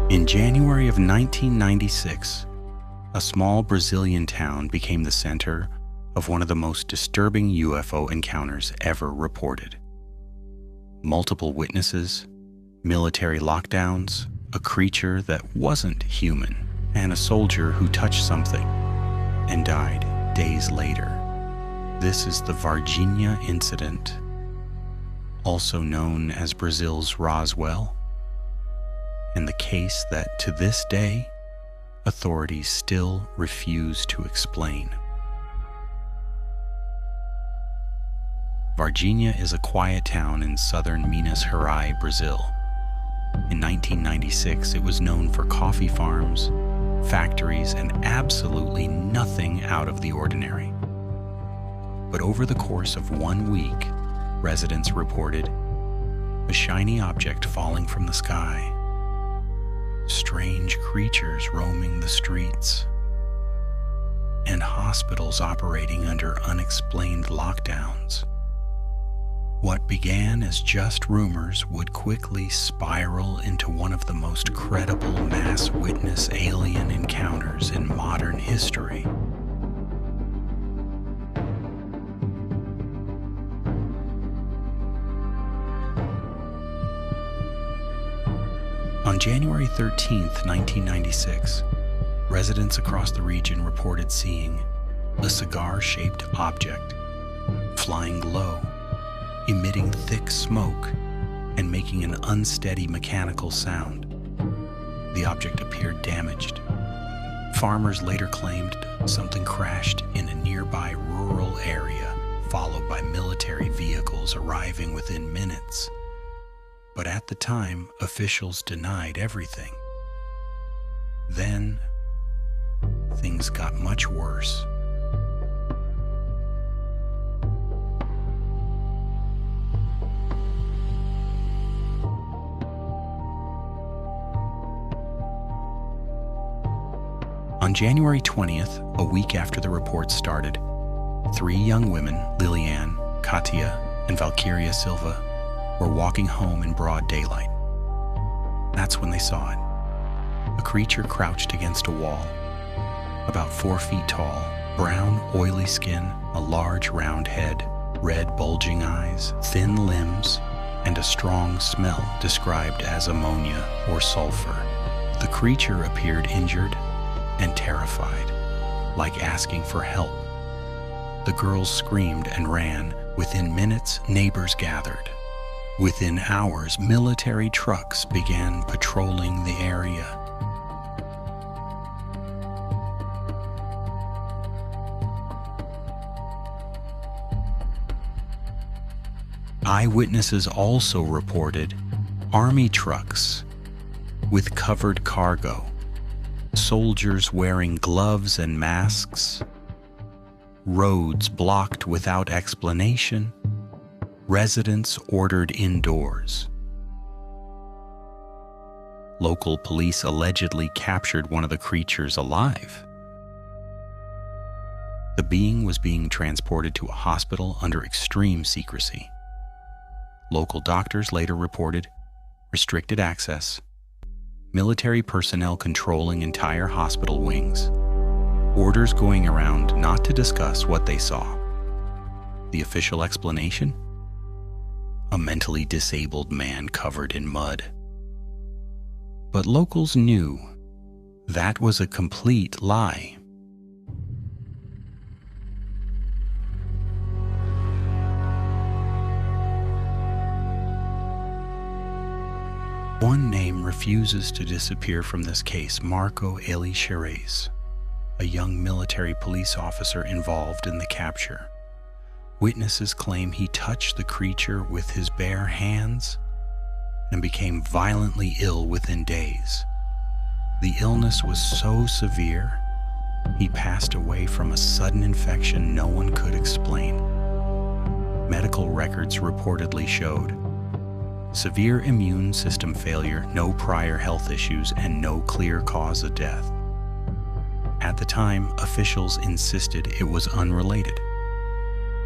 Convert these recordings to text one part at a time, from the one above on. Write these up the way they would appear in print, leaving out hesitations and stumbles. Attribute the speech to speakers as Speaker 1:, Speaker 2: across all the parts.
Speaker 1: In January of 1996, a small Brazilian town became the center of one of the most disturbing UFO encounters ever reported. Multiple witnesses, military lockdowns, a creature that wasn't human, and a soldier who touched something and died days later. This is the Varginha Incident, also known as Brazil's Roswell, and the case that to this day, authorities still refuse to explain. Varginha is a quiet town in southern Minas Gerais, Brazil. In 1996, it was known for coffee farms, factories, and absolutely nothing out of the ordinary. But over the course of 1 week, residents reported a shiny object falling from the sky, strange creatures roaming the streets, and hospitals operating under unexplained lockdowns. What began as just rumors would quickly spiral into one of the most credible mass witness alien encounters in modern history. On January 13, 1996, residents across the region reported seeing a cigar-shaped object flying low, emitting thick smoke and making an unsteady mechanical sound. The object appeared damaged. Farmers later claimed something crashed in a nearby rural area, followed by military vehicles arriving within minutes. But at the time, officials denied everything. Then, things got much worse. On January 20th, a week after the report started, 3 young women, Liliane, Katia, and Valkyria Silva, were walking home in broad daylight. That's when they saw it. A creature crouched against a wall, about 4 feet tall, brown, oily skin, a large round head, red bulging eyes, thin limbs, and a strong smell described as ammonia or sulfur. The creature appeared injured and terrified, like asking for help. The girls screamed and ran. Within minutes, neighbors gathered. Within hours, military trucks began patrolling the area. Eyewitnesses also reported army trucks with covered cargo, soldiers wearing gloves and masks, roads blocked without explanation, residents ordered indoors. Local police allegedly captured one of the creatures alive. The being was being transported to a hospital under extreme secrecy. Local doctors later reported restricted access, military personnel controlling entire hospital wings, orders going around not to discuss what they saw. The official explanation? A mentally disabled man covered in mud. But locals knew that was a complete lie. One name refuses to disappear from this case: Marco Elixeres, a young military police officer involved in the capture. Witnesses claim he touched the creature with his bare hands and became violently ill within days. The illness was so severe, he passed away from a sudden infection no one could explain. Medical records reportedly showed severe immune system failure, no prior health issues, and no clear cause of death. At the time, officials insisted it was unrelated.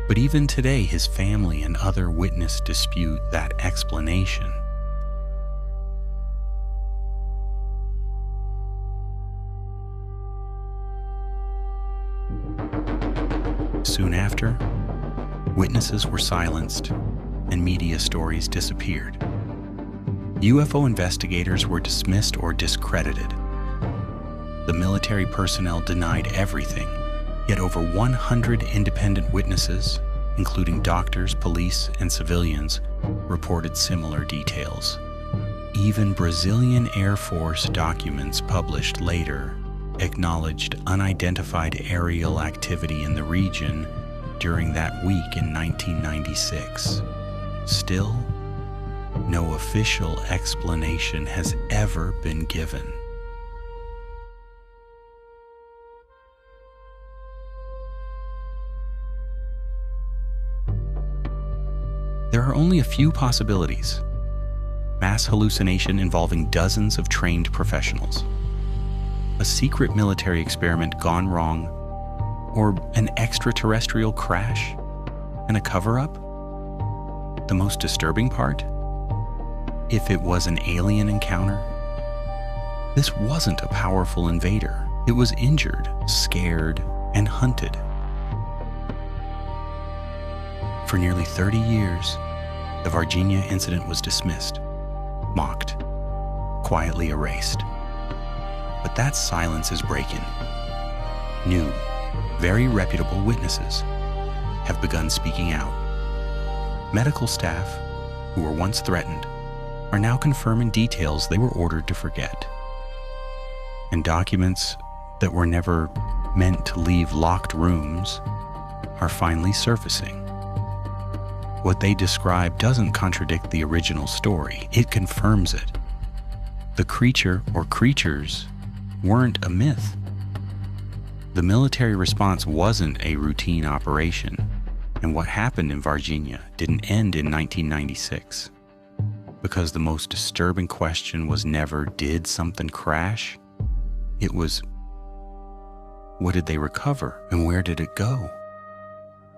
Speaker 1: But even today, his family and other witnesses dispute that explanation. Soon after, witnesses were silenced and media stories disappeared. UFO investigators were dismissed or discredited. The military personnel denied everything, yet over 100 independent witnesses, including doctors, police, and civilians, reported similar details. Even Brazilian Air Force documents published later acknowledged unidentified aerial activity in the region during that week in 1996. Still, no official explanation has ever been given. There are only a few possibilities. Mass hallucination involving dozens of trained professionals, a secret military experiment gone wrong, or an extraterrestrial crash and a cover-up? The most disturbing part? If it was an alien encounter, this wasn't a powerful invader. It was injured, scared, and hunted. For nearly 30 years, the Varginha Incident was dismissed, mocked, quietly erased. But that silence is breaking. New, very reputable witnesses have begun speaking out. Medical staff, who were once threatened, are now confirming details they were ordered to forget. And documents that were never meant to leave locked rooms are finally surfacing. What they describe doesn't contradict the original story, it confirms it. The creature or creatures weren't a myth. The military response wasn't a routine operation, and what happened in Varginha didn't end in 1996. Because the most disturbing question was never, did something crash? It was, what did they recover and where did it go?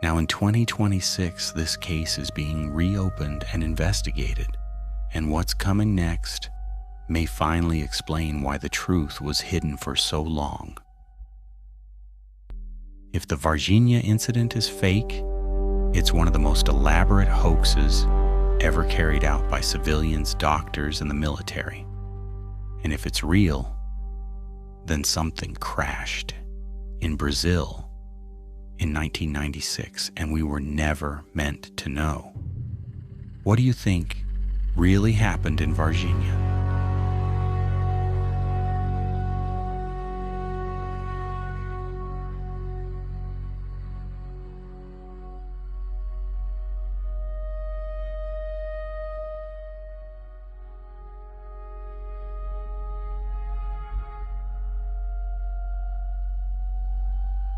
Speaker 1: Now in 2026, this case is being reopened and investigated, and what's coming next may finally explain why the truth was hidden for so long. If the Varginha Incident is fake, it's one of the most elaborate hoaxes ever carried out by civilians, doctors, and the military. And if it's real, then something crashed in Brazil in 1996, and we were never meant to know. What do you think really happened in Varginha?